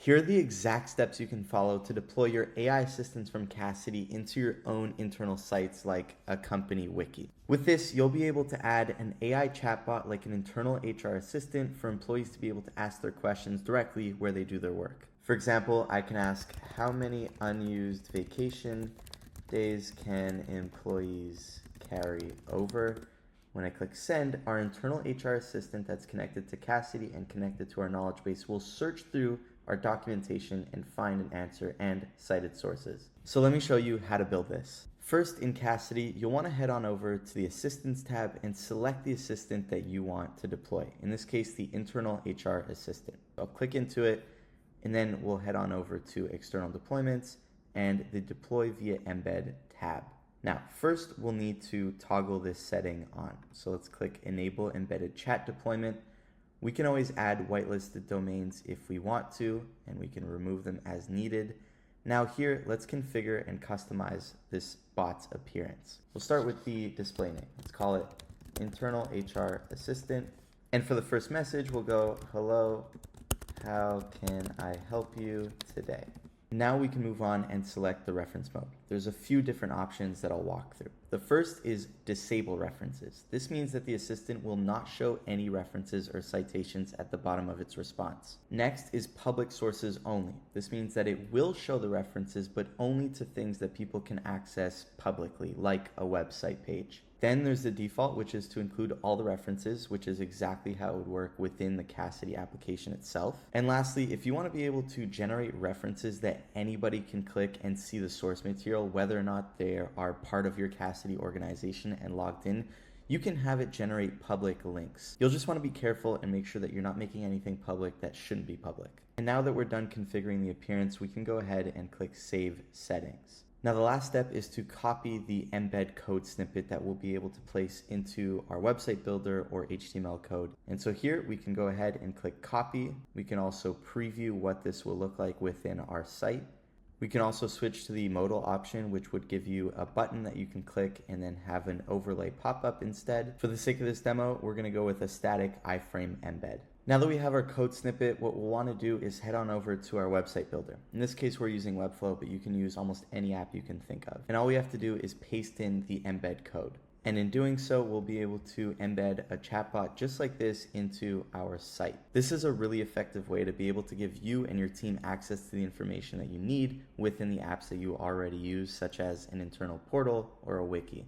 Here are the exact steps you can follow to deploy your AI assistants from Cassidy into your own internal sites like a company wiki. With this, you'll be able to add an AI chatbot like an internal HR assistant for employees to be able to ask their questions directly where they do their work. For example, I can ask, how many unused vacation days can employees carry over? When I click send, our internal HR assistant that's connected to Cassidy and connected to our knowledge base will search through our documentation and find an answer and cited sources. So let me show you how to build this. First, in Cassidy, you'll want to head on over to the Assistants tab and select the assistant that you want to deploy. In this case, the internal HR assistant. I'll click into it, and then we'll head on over to External Deployments and the Deploy via Embed tab. Now, first we'll need to toggle this setting on. So let's click Enable Embedded Chat Deployment. We can always add whitelisted domains if we want to, and we can remove them as needed. Now here, let's configure and customize this bot's appearance. We'll start with the display name. Let's call it Internal HR Assistant. And for the first message, we'll go, hello, how can I help you today? Now we can move on and select the reference mode. There's a few different options that I'll walk through. The first is disable references. This means that the assistant will not show any references or citations at the bottom of its response. Next is public sources only. This means that it will show the references, but only to things that people can access publicly, like a website page. Then there's the default, which is to include all the references, which is exactly how it would work within the Cassidy application itself. And lastly, if you want to be able to generate references that anybody can click and see the source material, whether or not they are part of your Cassidy organization and logged in, you can have it generate public links. You'll just want to be careful and make sure that you're not making anything public that shouldn't be public. And now that we're done configuring the appearance, we can go ahead and click Save Settings. Now the last step is to copy the embed code snippet that we'll be able to place into our website builder or HTML code. And so here we can go ahead and click copy. We can also preview what this will look like within our site. We can also switch to the modal option, which would give you a button that you can click and then have an overlay pop up instead. For the sake of this demo, we're going to go with a static iframe embed. Now that we have our code snippet, what we'll want to do is head on over to our website builder. In this case, we're using Webflow, but you can use almost any app you can think of. And all we have to do is paste in the embed code. And in doing so, we'll be able to embed a chatbot just like this into our site. This is a really effective way to be able to give you and your team access to the information that you need within the apps that you already use, such as an internal portal or a wiki.